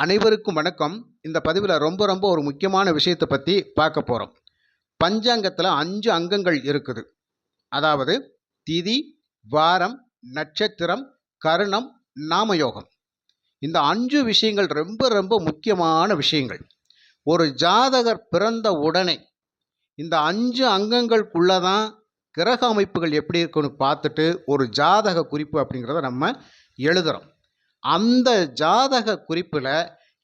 அனைவருக்கும் வணக்கம். இந்த பதிவில் ரொம்ப ஒரு முக்கியமான விஷயத்தை பற்றி பார்க்க போகிறோம். பஞ்சாங்கத்தில் 5 அங்கங்கள் இருக்குது. அதாவது திதி, வாரம், நட்சத்திரம், கரணம், நாமயோகம். இந்த 5 விஷயங்கள் ரொம்ப முக்கியமான விஷயங்கள். ஒரு ஜாதகர் பிறந்த உடனே இந்த 5 அங்கங்களுக்குள்ளே தான் கிரக அமைப்புகள் எப்படி இருக்குன்னு பார்த்துட்டு ஒரு ஜாதக குறிப்பு அப்படிங்கிறத நம்ம எழுதுகிறோம். அந்த ஜாதக குறிப்பில்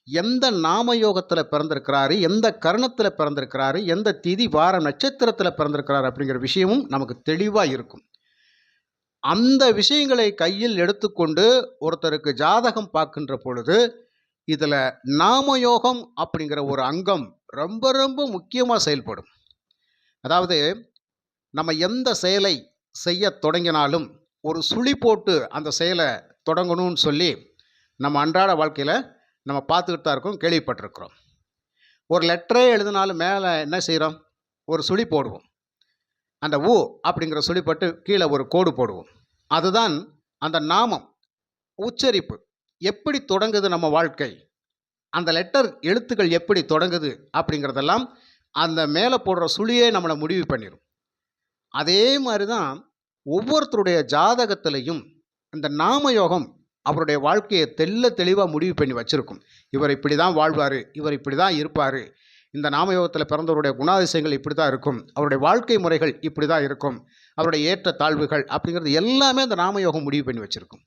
எந்த நாமயோகத்தில் பிறந்திருக்கிறாரு, எந்த கரணத்தில் பிறந்திருக்கிறாரு, எந்த திதி வாரம் நட்சத்திரத்தில் பிறந்திருக்கிறாரு அப்படிங்கிற விஷயமும் நமக்கு தெளிவாக இருக்கும். அந்த விஷயங்களை கையில் எடுத்துக்கொண்டு ஒருத்தருக்கு ஜாதகம் பார்க்கின்ற பொழுது இதில் நாமயோகம் அப்படிங்கிற ஒரு அங்கம் ரொம்ப முக்கியமாக செயல்படும். அதாவது நம்ம எந்த செயலை செய்ய தொடங்கினாலும் ஒரு சுழி போட்டு அந்த செயலை தொடங்கணும்னு சொல்லி நம்ம அன்றாட வாழ்க்கையில் நம்ம பார்த்துக்கிட்டு தான் இருக்கோம், கேள்விப்பட்டிருக்கிறோம். ஒரு லெட்டரே எழுதினாலும் மேலே என்ன செய்கிறோம், ஒரு சுழி போடுவோம். அந்த ஊ அப்படிங்கிற சுழி போட்டு கீழே ஒரு கோடு போடுவோம். அதுதான் அந்த நாமம் உச்சரிப்பு. எப்படி தொடங்குது நம்ம வாழ்க்கை, அந்த லெட்டர் எழுத்துக்கள் எப்படி தொடங்குது அப்படிங்கிறதெல்லாம் அந்த மேலே போடுற சுழியே நம்மளை முடிவு பண்ணிடும். அதே மாதிரி தான் ஒவ்வொருத்தருடைய ஜாதகத்திலையும் இந்த நாமயோகம் அவருடைய வாழ்க்கையை தெளிவாக முடிவு பண்ணி வச்சுருக்கும். இவர் இப்படி தான் வாழ்வார், இவர் இப்படி தான் இருப்பார், இந்த நாமயோகத்தில் பிறந்தவருடைய குணாதிசயங்கள் இப்படி தான் இருக்கும், அவருடைய வாழ்க்கை முறைகள் இப்படி தான் இருக்கும், அவருடைய ஏற்ற தாழ்வுகள் அப்படிங்கிறது எல்லாமே அந்த நாமயோகம் முடிவு பண்ணி வச்சுருக்கும்.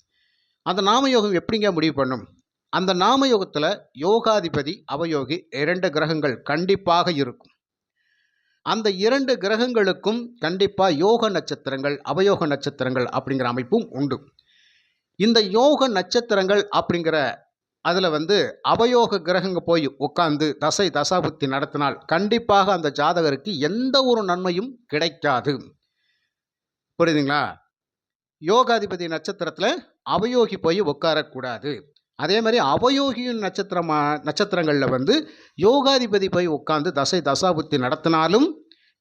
அந்த நாமயோகம் எப்படிங்க முடிவு பண்ணும்? அந்த நாமயோகத்தில் யோகாதிபதி அவயோகி 2 கிரகங்கள் கண்டிப்பாக இருக்கும். அந்த 2 கிரகங்களுக்கும் கண்டிப்பாக யோக நட்சத்திரங்கள் அவயோக நட்சத்திரங்கள் அப்படிங்கிற அமைப்பும் உண்டு. இந்த யோக நட்சத்திரங்கள் அப்படிங்கிற அதில் அவயோக கிரகங்க போய் உட்காந்து தசாபுத்தி நடத்தினால் கண்டிப்பாக அந்த ஜாதகருக்கு எந்த ஒரு நன்மையும் கிடைக்காது. புரியுதுங்களா? யோகாதிபதி நட்சத்திரத்தில் அவயோகி போய் உட்காரக்கூடாது. அதே மாதிரி அவயோகியின் நட்சத்திரங்களில் யோகாதிபதி போய் உட்காந்து தசாபுத்தி நடத்தினாலும்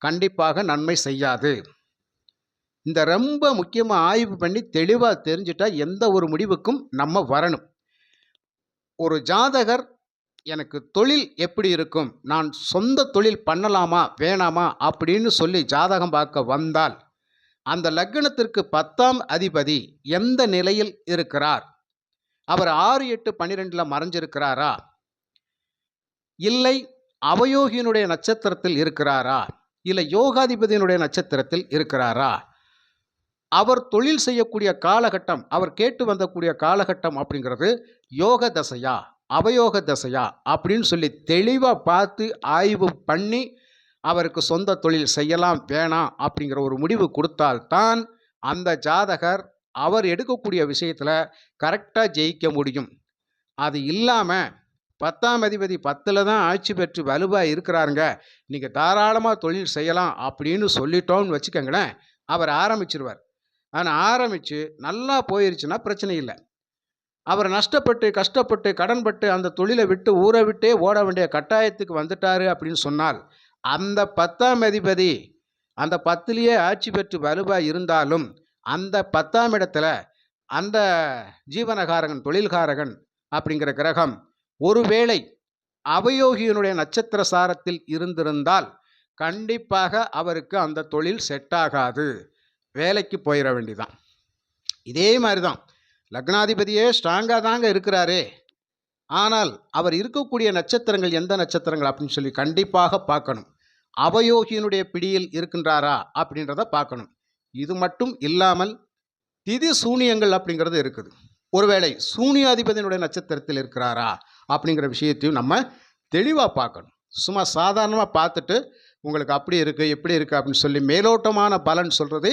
கண்டிப்பாக நன்மை செய்யாது. இந்த ரொம்ப முக்கியமாக ஆய்வு பண்ணி தெளிவாக தெரிஞ்சுட்டா எந்த ஒரு முடிவுக்கும் நம்ம வரணும். ஒரு ஜாதகர் எனக்கு தொழில் எப்படி இருக்கும், நான் சொந்த தொழில் பண்ணலாமா வேணாமா அப்படின்னு சொல்லி ஜாதகம் பார்க்க வந்தால் அந்த லக்னத்திற்கு 10ஆம் அதிபதி எந்த நிலையில் இருக்கிறார், அவர் 6, 8, 12 மறைஞ்சிருக்கிறாரா, இல்லை அவயோகியினுடைய நட்சத்திரத்தில் இருக்கிறாரா, இல்லை யோகாதிபதியினுடைய நட்சத்திரத்தில் இருக்கிறாரா, அவர் தொழில் செய்யக்கூடிய காலகட்டம், அவர் கேட்டு வந்தக்கூடிய காலகட்டம் அப்படிங்கிறது யோக தசையா அவயோக தசையா அப்படின்னு சொல்லி தெளிவாக பார்த்து ஆய்வு பண்ணி அவருக்கு சொந்த தொழில் செய்யலாம் வேணாம் அப்படிங்கிற ஒரு முடிவு கொடுத்தால்தான் அந்த ஜாதகர் அவர் எடுக்கக்கூடிய விஷயத்தில் கரெக்டாக ஜெயிக்க முடியும். அது இல்லாமல் 10ஆம் அதிபதி 10ல் தான் ஆட்சி பெற்று வலுவாக இருக்கிறாருங்க, நீங்கள் தாராளமாக தொழில் செய்யலாம் அப்படின்னு சொல்லிட்டோன்னு வச்சுக்கோங்களேன், அவர் ஆரம்பிச்சிருவார். ஆனால் ஆரம்பித்து நல்லா போயிருச்சுன்னா பிரச்சனை இல்லை. அவர் நஷ்டப்பட்டு கஷ்டப்பட்டு கடன்பட்டு அந்த தொழிலை விட்டு ஊரை விட்டே ஓட வேண்டிய கட்டாயத்துக்கு வந்துட்டார் அப்படின்னு சொன்னால் அந்த 10ஆம் அதிபதி அந்த 10லேயே ஆட்சி பெற்று வலுவாக இருந்தாலும் அந்த 10ஆம் இடத்துல அந்த ஜீவனகாரகன் தொழில்காரகன் அப்படிங்கிற கிரகம் ஒருவேளை அவயோகியினுடைய நட்சத்திர சாரத்தில் இருந்திருந்தால் கண்டிப்பாக அவருக்கு அந்த தொழில் செட் ஆகாது, வேலைக்கு போயிட வேண்டிதான். இதே மாதிரி தான் லக்னாதிபதியே ஸ்ட்ராங்காக தாங்க இருக்கிறாரே, ஆனால் அவர் இருக்கக்கூடிய நட்சத்திரங்கள் எந்த நட்சத்திரங்கள் அப்படின்னு சொல்லி கண்டிப்பாக பார்க்கணும். அவயோகியினுடைய பிடியில் இருக்கின்றாரா அப்படின்றத பார்க்கணும். இது மட்டும் இல்லாமல் திதி சூனியங்கள் அப்படிங்கிறது இருக்குது. ஒருவேளை சூனியாதிபதியினுடைய நட்சத்திரத்தில் இருக்கிறாரா அப்படிங்கிற விஷயத்தையும் நம்ம தெளிவாக பார்க்கணும். சும்மா சாதாரணமாக பார்த்துட்டு உங்களுக்கு அப்படி இருக்குது இப்படி இருக்குது அப்படின்னு சொல்லி மேலோட்டமான பலன் சொல்கிறது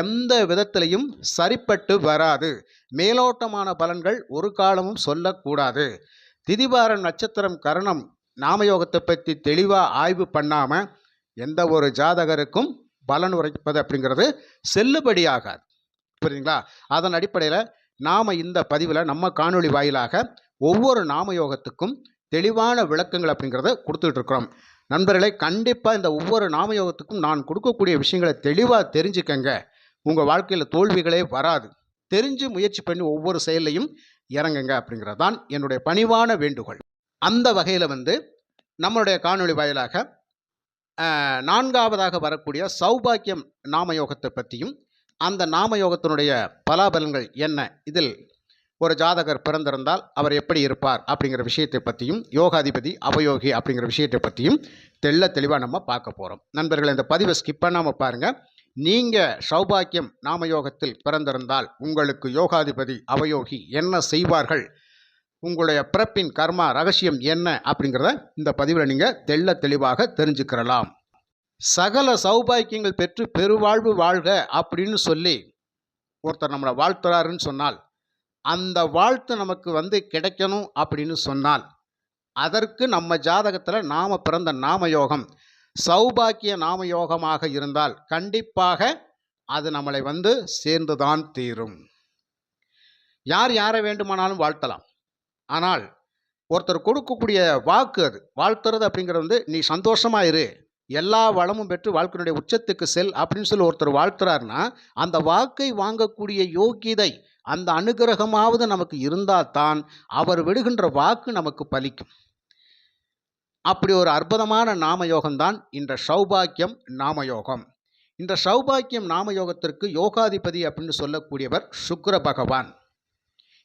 எந்த விதத்திலையும் சரிப்பட்டு வராது. மேலோட்டமான பலன்கள் ஒரு காலமும் சொல்லக்கூடாது. திதிவாரம் நட்சத்திரம் கரணம் நாமயோகத்தை பற்றி தெளிவாக ஆய்வு பண்ணாமல் எந்த ஒரு ஜாதகருக்கும் பலன் உரைப்பது அப்படிங்கிறது செல்லுபடியாகாது. புரியுதுங்களா? அதன் அடிப்படையில் நாம் இந்த பதிவில் நம்ம காணொளி வாயிலாக ஒவ்வொரு நாமயோகத்துக்கும் தெளிவான விளக்கங்கள் அப்படிங்கிறத கொடுத்துட்டு இருக்கிறோம். நண்பர்களை கண்டிப்பாக இந்த ஒவ்வொரு நாமயோகத்துக்கும் நான் கொடுக்கக்கூடிய விஷயங்களை தெளிவாக தெரிஞ்சுக்கங்க. உங்கள் வாழ்க்கையில் தோல்விகளே வராது. தெரிஞ்சு முயற்சி பண்ணி ஒவ்வொரு செயலையும் இறங்குங்க அப்படிங்கிறது தான் என்னுடைய பணிவான வேண்டுகோள். அந்த வகையில் நம்மளுடைய காணொளி வாயிலாக நான்காவதாக வரக்கூடிய சௌபாக்கியம் நாமயோகத்தை பற்றியும் அந்த நாமயோகத்தினுடைய பலாபலன்கள் என்ன, இதில் ஒரு ஜாதகர் பிறந்திருந்தால் அவர் எப்படி இருப்பார் அப்படிங்கிற விஷயத்தை பற்றியும், யோகாதிபதி அவயோகி அப்படிங்கிற விஷயத்தை பற்றியும் தெளிவாக நம்ம பார்க்க போகிறோம். நண்பர்கள், இந்த பதிவை ஸ்கிப் பண்ணாமல் பாருங்கள். நீங்கள் சௌபாக்கியம் நாமயோகத்தில் பிறந்திருந்தால் உங்களுக்கு யோகாதிபதி அவயோகி என்ன செய்வார்கள், உங்களுடைய பிறப்பின் கர்மா ரகசியம் என்ன அப்படிங்கிறத இந்த பதிவில் நீங்கள் தெளிவாக தெரிஞ்சுக்கிறலாம். சகல சௌபாக்கியங்கள் பெற்று பெருவாழ்வு வாழ்க அப்படின்னு சொல்லி ஒருத்தர் நம்மளை வாழ்த்துறாருன்னு சொன்னால், அந்த வாழ்த்து நமக்கு கிடைக்கணும் அப்படின்னு சொன்னால், அதற்கு நம்ம ஜாதகத்தில் நாம் பிறந்த நாமயோகம் சௌபாக்கிய நாமயோகமாக இருந்தால் கண்டிப்பாக அது நம்மளை சேர்ந்துதான் தீரும். யார் யாரை வேண்டுமானாலும் வாழ்த்தலாம். ஆனால் ஒருத்தர் கொடுக்கக்கூடிய வாக்கு, அது வாழ்த்துறது அப்படிங்கிறது நீ சந்தோஷமாக இரு, எல்லா வளமும் பெற்று வாழ்க்கையினுடைய உச்சத்துக்கு செல் அப்படின்னு சொல்லி ஒருத்தர் வாழ்த்துறாருன்னா, அந்த வாக்கை வாங்கக்கூடிய யோகிதை, அந்த அனுகிரகமாவது நமக்கு இருந்தால் தான் அவர் விடுகின்ற வாக்கு நமக்கு பலிக்கும். அப்படி ஒரு அற்புதமான நாமயோகம்தான் இந்த சௌபாக்கியம் நாமயோகம். இந்த சௌபாக்கியம் நாமயோகத்திற்கு யோகாதிபதி அப்படின்னு சொல்லக்கூடியவர் சுக்கிர பகவான்.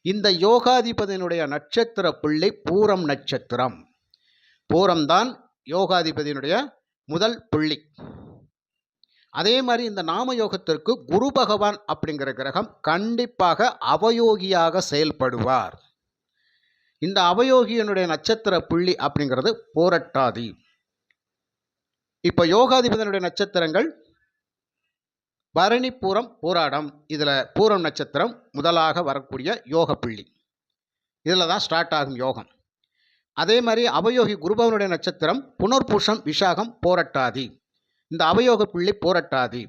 இந்த யோகாதிபதியினுடைய நட்சத்திர புள்ளி பூரம் நட்சத்திரம். பூரம்தான் யோகாதிபதியினுடைய முதல் புள்ளி. அதே மாதிரி இந்த நாமயோகத்திற்கு குரு பகவான் அப்படிங்கிற கிரகம் கண்டிப்பாக அவயோகியாக செயல்படுவார். இந்த அவயோகியனுடைய நட்சத்திர புள்ளி அப்படிங்கிறது போரட்டாதி. இப்போ யோகாதிபதியினுடைய நட்சத்திரங்கள் பரணி, பூரம், பூராடம். இதில் பூரம் நட்சத்திரம் முதலாக வரக்கூடிய யோக புள்ளி. இதில் தான் ஸ்டார்ட் ஆகும் யோகம். அதே மாதிரி அவயோகி குருபவனுடைய நட்சத்திரம் புனர்பூஷம், விஷாகம், போரட்டாதி. இந்த அவயோக புள்ளி போரட்டாதி.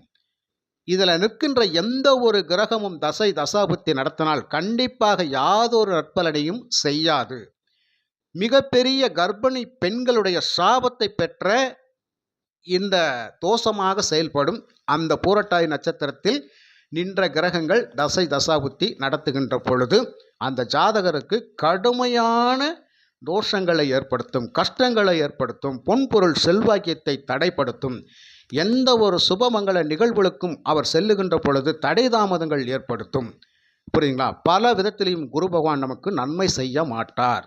இதில் நிற்கின்ற எந்த ஒரு கிரகமும் தசை தசாபுத்தி நடத்தினால் கண்டிப்பாக யாதொரு நற்பலனையும் செய்யாது. மிகப்பெரிய கர்ப்பிணி பெண்களுடைய சாபத்தை பெற்ற இந்த தோஷமாக செயல்படும் அந்த பூரட்டாதி நட்சத்திரத்தில் நின்ற கிரகங்கள் தசை தசாபுத்தி நடத்துகின்ற பொழுது அந்த ஜாதகருக்கு கடுமையான தோஷங்களை ஏற்படுத்தும், கஷ்டங்களை ஏற்படுத்தும், பொன்பொருள் செல்வாக்கியத்தை தடைப்படுத்தும். எந்த ஒரு சுபமங்கல நிகழ்வுகளுக்கும் அவர் செல்லுகின்ற பொழுது தடை தாமதங்கள் ஏற்படுத்தும். புரியுங்களா? பல விதத்திலையும் குரு பகவான் நமக்கு நன்மை செய்ய மாட்டார்.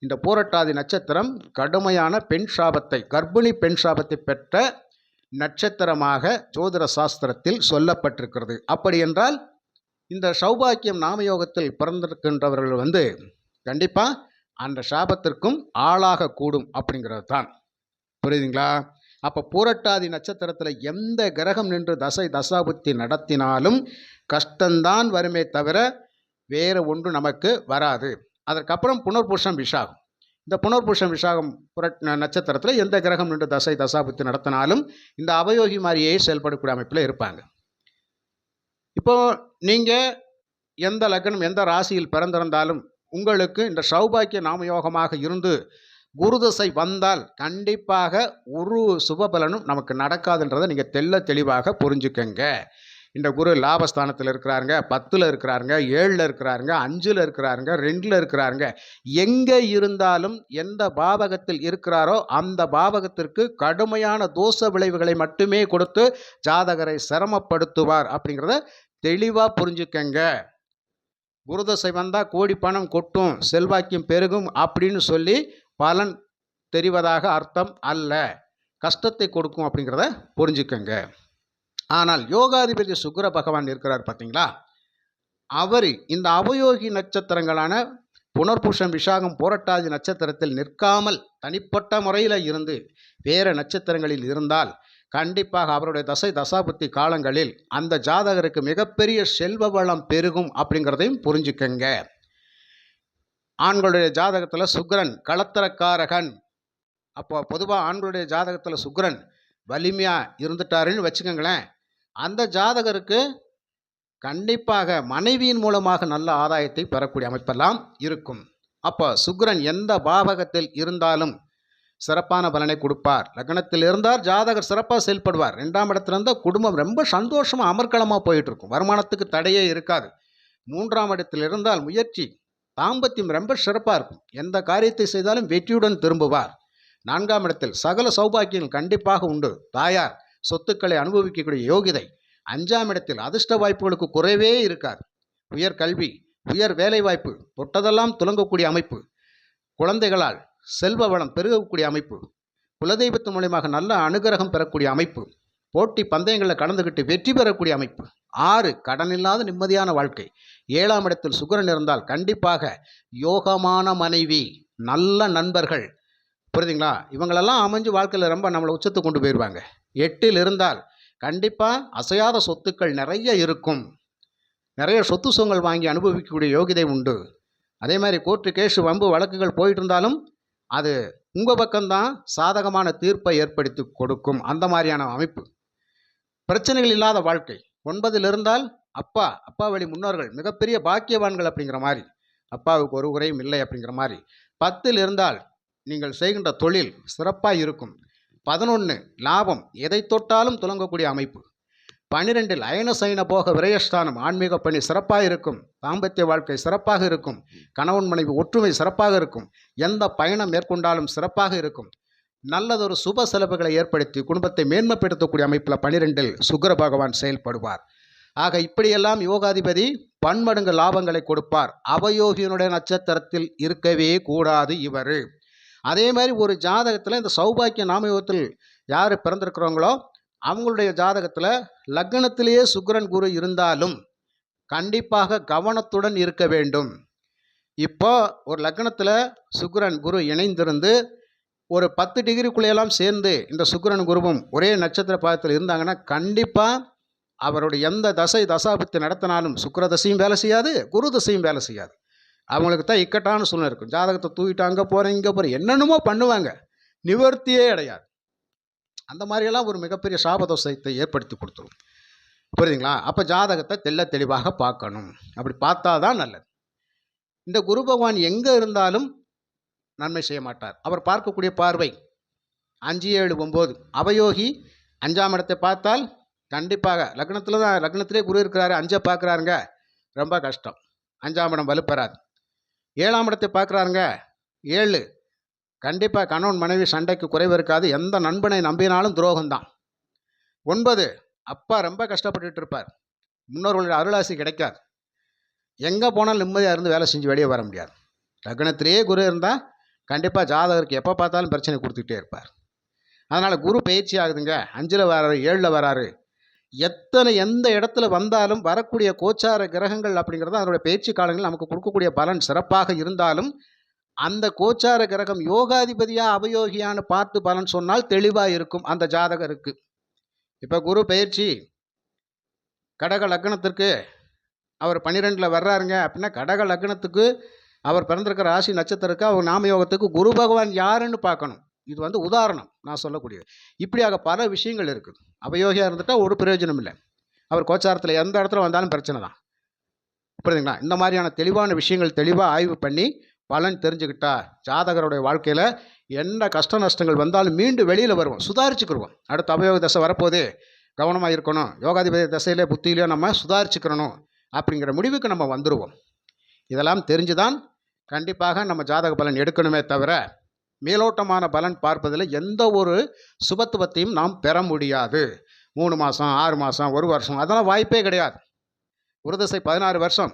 இந்த பூரட்டாதி நட்சத்திரம் கடுமையான பெண் சாபத்தை, கர்ப்பிணி பெண் சாபத்தை பெற்ற நட்சத்திரமாக ஜோதிட சாஸ்திரத்தில் சொல்லப்பட்டிருக்கிறது. அப்படி என்றால் இந்த சௌபாக்கியம் நாமயோகத்தில் பிறந்திருக்கின்றவர்கள் கண்டிப்பாக அந்த சாபத்திற்கும் ஆளாக கூடும் அப்படிங்கிறது தான். புரியுதுங்களா? அப்போ பூரட்டாதி நட்சத்திரத்தில் எந்த கிரகம் நின்று தசை தசாபுத்தி நடத்தினாலும் கஷ்டம்தான் வருமே தவிர வேறு ஒன்று நமக்கு வராது. அதற்கப்புறம் புனர்பூஷம், விஷாகம். இந்த புனர்பூஷம், விஷாகம் நட்சத்திரத்தில் எந்த கிரகம் நின்று தசை தசாபுத்தி நடத்தினாலும் இந்த அவயோகி மாதிரியே செயல்படக்கூடிய அமைப்பில் இருப்பாங்க. இப்போது நீங்கள் எந்த லக்னம், எந்த ராசியில் பிறந்திருந்தாலும் உங்களுக்கு இந்த சௌபாக்கிய நாமயோகமாக இருந்து குருதசை வந்தால் கண்டிப்பாக ஒரு சுபபலனும் நமக்கு நடக்காதுன்றதை நீங்கள் தெளிவாக புரிஞ்சுக்கங்க. இந்த குரு லாபஸ்தானத்தில் இருக்கிறாருங்க, 10ல் இருக்கிறாருங்க, 7ல் இருக்கிறாருங்க, 5ல் இருக்கிறாருங்க, 2ல் இருக்கிறாருங்க. எங்கே இருந்தாலும் எந்த பாவகத்தில் இருக்கிறாரோ அந்த பாவகத்திற்கு கடுமையான தோஷ விளைவுகளை மட்டுமே கொடுத்து ஜாதகரை சிரமப்படுத்துவார் அப்படிங்கிறத தெளிவாக புரிஞ்சுக்கங்க. குருதசை வந்தால் கோடி பணம் கொட்டும், செல்வாக்கியம் பெருகும் அப்படின்னு சொல்லி பலன் தெரிவதாக அர்த்தம் அல்ல. கஷ்டத்தை கொடுக்கும் அப்படிங்கிறத புரிஞ்சுக்கங்க. ஆனால் யோகாதிபதி சுக்கிர பகவான் இருக்கிறார் பார்த்தீங்களா, அவர் இந்த அவயோகி நட்சத்திரங்களான புனர்பூஷம், விஷாகம், போரட்டாதி நட்சத்திரத்தில் நிற்காமல் தனிப்பட்ட முறையில் இருந்து வேறு நட்சத்திரங்களில் இருந்தால் கண்டிப்பாக அவருடைய தசை தசாபுத்தி காலங்களில் அந்த ஜாதகருக்கு மிகப்பெரிய செல்வ வளம் பெருகும் அப்படிங்கிறதையும் புரிஞ்சுக்கங்க. ஆண்களுடைய ஜாதகத்தில் சுக்கிரன் களத்திரக்காரகன். அப்போ பொதுவாக ஆண்களுடைய ஜாதகத்தில் சுக்கிரன் வலிமையாக இருந்துட்டாருன்னு வச்சுக்கோங்களேன், அந்த ஜாதகருக்கு கண்டிப்பாக மனைவியின் மூலமாக நல்ல ஆதாயத்தை பெறக்கூடிய அமைப்பெல்லாம் இருக்கும். அப்போ சுக்கிரன் எந்த பாவகத்தில் இருந்தாலும் சிறப்பான பலனை கொடுப்பார். லக்னத்தில் இருந்தால் ஜாதகர் சிறப்பாக செயல்படுவார். 2ஆம் இடத்துல இருந்தால் குடும்பம் ரொம்ப சந்தோஷமாக அமர்க்களமாக போயிட்டு இருக்கும், வருமானத்துக்கு தடையே இருக்காது. 3ஆம் இடத்தில் இருந்தால் முயற்சி, தாம்பத்தியம் ரொம்ப சிறப்பாக இருக்கும். எந்த காரியத்தை செய்தாலும் வெற்றியுடன் திரும்புவார். 4ஆம் இடத்தில் சகல சௌபாக்கியங்கள் கண்டிப்பாக உண்டு. தாயார் சொத்துக்களை அனுபவிக்கக்கூடிய யோகிதை. 5ஆம் இடத்தில் அதிர்ஷ்ட வாய்ப்புகளுக்கு குறைவே இருக்காது. உயர் கல்வி, உயர் வேலைவாய்ப்பு, தொட்டதெல்லாம் துலங்கக்கூடிய அமைப்பு, குழந்தைகளால் செல்வ வளம் பெருகக்கூடிய அமைப்பு, குலதெய்வத்தின் மூலியமாக நல்ல அனுகிரகம் பெறக்கூடிய அமைப்பு, போட்டி பந்தயங்களில் கலந்துக்கிட்டு வெற்றி பெறக்கூடிய அமைப்பு. 6 கடன் இல்லாத நிம்மதியான வாழ்க்கை. 7ஆம் இடத்தில் சுக்கிரன் இருந்தால் கண்டிப்பாக யோகமான மனைவி, நல்ல நண்பர்கள், புரியுதுங்களா? இவங்களெல்லாம் அமைஞ்சு வாழ்க்கையில் ரொம்ப நம்மளை உச்சத்தை கொண்டு போயிடுவாங்க. 8இல் இருந்தால் கண்டிப்பாக அசையாத சொத்துக்கள் நிறைய இருக்கும். நிறைய சொத்து சுகங்கள் வாங்கி அனுபவிக்கக்கூடிய யோகிதை உண்டு. அதே மாதிரி கோர்ட்டு கேஸு வம்பு வழக்குகள் போயிட்டு இருந்தாலும் அது உங்கள் பக்கம்தான் சாதகமான தீர்ப்பை ஏற்படுத்தி கொடுக்கும். அந்த மாதிரியான அமைப்பு. பிரச்சனைகள் இல்லாத வாழ்க்கை. 9இல் இருந்தால் அப்பா வழி முன்னோர்கள் மிகப்பெரிய பாக்கியவான்கள் அப்படிங்கிற மாதிரி, அப்பாவுக்கு ஒரு குறையும் இல்லை அப்படிங்கிற மாதிரி. 10இல் இருந்தால் நீங்கள் செய்கின்ற தொழில் சிறப்பாக இருக்கும். 11 லாபம், எதை தொட்டாலும் துலங்கக்கூடிய அமைப்பு. 12இல் அயன சயன போக விரயஸ்தானம், ஆன்மீக பணி சிறப்பாக இருக்கும். தாம்பத்திய வாழ்க்கை சிறப்பாக இருக்கும். கணவன் மனைவி ஒற்றுமை சிறப்பாக இருக்கும். எந்த பயணம் மேற்கொண்டாலும் சிறப்பாக இருக்கும். நல்லதொரு சுப செலவுகளை ஏற்படுத்தி குடும்பத்தை மேன்மைப்படுத்தக்கூடிய அமைப்பில் 12இல் சுக்கிர பகவான் செயல்படுவார். ஆக இப்படியெல்லாம் யோகாதிபதி பன்மடங்கு லாபங்களை கொடுப்பார். அவயோகியனுடைய நட்சத்திரத்தில் இருக்கவே கூடாது இவர். அதே மாதிரி ஒரு ஜாதகத்தில் இந்த சௌபாக்கிய நாமயோகத்தில் யார் பிறந்திருக்கிறவங்களோ அவங்களுடைய ஜாதகத்தில் லக்னத்திலேயே சுக்கிரன் குரு இருந்தாலும் கண்டிப்பாக கவனத்துடன் இருக்க வேண்டும். இப்போ ஒரு லக்னத்தில் சுக்கிரன் குரு இணைந்திருந்து ஒரு 10 டிகிரிக்குள்ளேயெல்லாம் சேர்ந்து இந்த சுக்கிரன் குருவும் ஒரே நட்சத்திர பாதத்தில் இருந்தாங்கன்னா கண்டிப்பாக அவருடைய எந்த தசை தசாபுத்தி நடத்தினாலும் சுக்கிர தசையும் வேலை செய்யாது, குரு தசையும் வேலை செய்யாது. அவங்களுக்கு தான் இக்கட்டான சூழ்நிலை இருக்கும். ஜாதகத்தை தூக்கிட்டு அங்கே போகிறேன் இங்கே போகிறேன் என்னென்னமோ பண்ணுவாங்க, நிவர்த்தியே கிடையாது. அந்த மாதிரியெல்லாம் ஒரு மிகப்பெரிய சாபதோஷத்தை ஏற்படுத்தி கொடுத்துரும். புரியுதுங்களா? அப்போ ஜாதகத்தை தெளிவாக பார்க்கணும். அப்படி பார்த்தா தான் நல்லது. இந்த குரு பகவான் எங்கே இருந்தாலும் நன்மை செய்ய மாட்டார். அவர் பார்க்கக்கூடிய பார்வை 5, 7, 9 அவயோகி 5ஆம் இடத்தை பார்த்தால் கண்டிப்பாக லக்னத்திலே குரு இருக்கிறாரு, 5 பார்க்குறாருங்க, ரொம்ப கஷ்டம். 5ஆம் இடம் வலுப்பெறாது. 7ஆம் இடத்தை பார்க்குறாருங்க, 7 கண்டிப்பாக கணவன் மனைவி சண்டைக்கு குறைவு இருக்காது. எந்த நண்பனை நம்பினாலும் துரோகம்தான். 9 அப்பா ரொம்ப கஷ்டப்பட்டுட்டு இருப்பார், முன்னோர்களுடைய அருளாசி கிடைக்காது. எங்கே போனாலும் நிம்மதியாக இருந்து வேலை செஞ்சு வெளியே வர முடியாது. லக்னத்திலேயே குரு இருந்தால் கண்டிப்பாக ஜாதகருக்கு எப்போ பார்த்தாலும் பிரச்சனை கொடுத்துக்கிட்டே இருப்பார். அதனால் குரு பயிற்சி ஆகுதுங்க, 5ல் வராரு, 7ல் வராரு, எந்த இடத்துல வந்தாலும் வரக்கூடிய கோச்சார கிரகங்கள் அப்படிங்கிறது அதனுடைய பயிற்சி காலங்கள் நமக்கு கொடுக்கக்கூடிய பலன் சிறப்பாக இருந்தாலும் அந்த கோச்சார கிரகம் யோகாதிபதியா அவயோகியான்னு பார்த்து பலன் சொன்னால் தெளிவாக இருக்கும் அந்த ஜாதகருக்கு. இப்போ குரு பயிற்சி கடக லக்னத்திற்கு அவர் 12ல் வர்றாருங்க அப்படின்னா கடக லக்னத்துக்கு அவர் பிறந்திருக்கிற ராசி நட்சத்திரத்துக்கு அவர் நாமயோகத்துக்கு குரு பகவான் யாருன்னு பார்க்கணும். இது உதாரணம் நான் சொல்லக்கூடியது. இப்படியாக பல விஷயங்கள் இருக்குது. அவயோகியாக இருந்துட்டால் ஒரு பிரயோஜனம் இல்லை. அவர் கோச்சாரத்தில் எந்த இடத்துல வந்தாலும் பிரச்சனை தான். புரியுதுங்களா? இந்த மாதிரியான தெளிவான விஷயங்கள் தெளிவாக ஆய்வு பண்ணி பலன் தெரிஞ்சுக்கிட்டா ஜாதகருடைய வாழ்க்கையில் என்ன கஷ்ட நஷ்டங்கள் வந்தாலும் மீண்டும் வெளியில் வருவோம், சுதாரிச்சுக்கிடுவோம். அடுத்த அவயோக தசை வரப்போதே கவனமாக இருக்கணும், யோகாதிபதி தசையிலே புத்தியிலே நம்ம சுதாரிச்சுக்கிறணும் அப்படிங்கிற முடிவுக்கு நம்ம வந்துடுவோம். இதெல்லாம் தெரிஞ்சுதான் கண்டிப்பாக நம்ம ஜாதக பலன் எடுக்கணுமே தவிர மேலோட்டமான பலன் பார்ப்பதில் எந்த ஒரு சுபத்துவத்தையும் நாம் பெற முடியாது. 3 மாதம் 6 மாதம் 1 வருஷம் அதெல்லாம் வாய்ப்பே கிடையாது. குருதசை 16 வருஷம்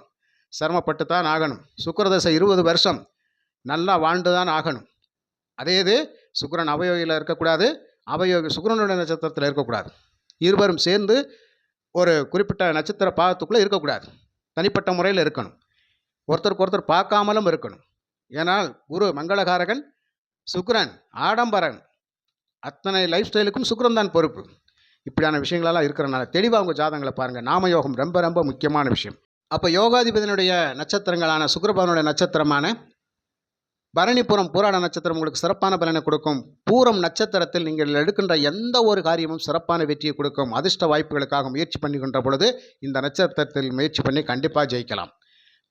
சிரமப்பட்டு தான் ஆகணும். சுக்கிரதசை 20 வருஷம் நல்லா வாழ்ந்து தான் ஆகணும். அதே இது சுக்கிரன் அவயோகியில் இருக்கக்கூடாது, அவயோகி சுக்கிரனுடைய நட்சத்திரத்தில் இருக்கக்கூடாது. இருவரும் சேர்ந்து ஒரு குறிப்பிட்ட நட்சத்திர பாகத்துக்குள்ளே இருக்கக்கூடாது. தனிப்பட்ட முறையில் இருக்கணும். ஒருத்தருக்கு ஒருத்தர் பார்க்காமலும் இருக்கணும். ஏன்னால் குரு மங்களகாரகன், சுக்கிரன் ஆடம்பரன், அத்தனை லைஃப் ஸ்டைலுக்கும் சுக்கிரன் தான் பொறுப்பு. இப்படியான விஷயங்களெல்லாம் இருக்கிறனால தெளிவாக உங்கள் ஜாதகங்களை பாருங்கள். நாமயோகம் ரொம்ப ரொம்ப முக்கியமான விஷயம். அப்போ யோகாதிபதியினுடைய நட்சத்திரங்களான சுக்கிரபகவானுடைய நட்சத்திரமான பரணிபுரம் பூராட நட்சத்திரம் உங்களுக்கு சிறப்பான பலனை கொடுக்கும். பூரம் நட்சத்திரத்தில் நீங்கள் எடுக்கின்ற எந்த ஒரு காரியமும் சிறப்பான வெற்றியை கொடுக்கும். அதிர்ஷ்ட வாய்ப்புகளுக்காக முயற்சி பண்ணுகின்ற பொழுது இந்த நட்சத்திரத்தில் முயற்சி பண்ணி கண்டிப்பாக ஜெயிக்கலாம்.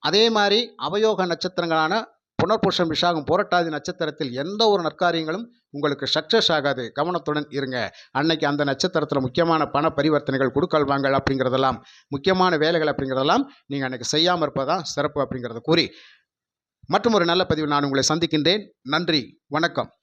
அதே மாதிரி அவயோக நட்சத்திரங்களான புனர்பூஷம், விஷாகம், புரட்டாதி நட்சத்திரத்தில் எந்த ஒரு நற்காரியங்களும் உங்களுக்கு சக்ஸஸ் ஆகாது. கவனத்துடன் இருங்க. அன்னைக்கு அந்த நட்சத்திரத்தில் முக்கியமான பண பரிவர்த்தனைகள், கொடுக்கல் வாங்கல் அப்படிங்கிறதெல்லாம், முக்கியமான வேலைகள் அப்படிங்கிறதெல்லாம் நீங்கள் அன்றைக்கி செய்யாமல் இருப்பதான் சிறப்பு அப்படிங்கிறத கூறி மற்றும் ஒரு நல்ல பதிவில் நான் உங்களை சந்திக்கின்றேன். நன்றி, வணக்கம்.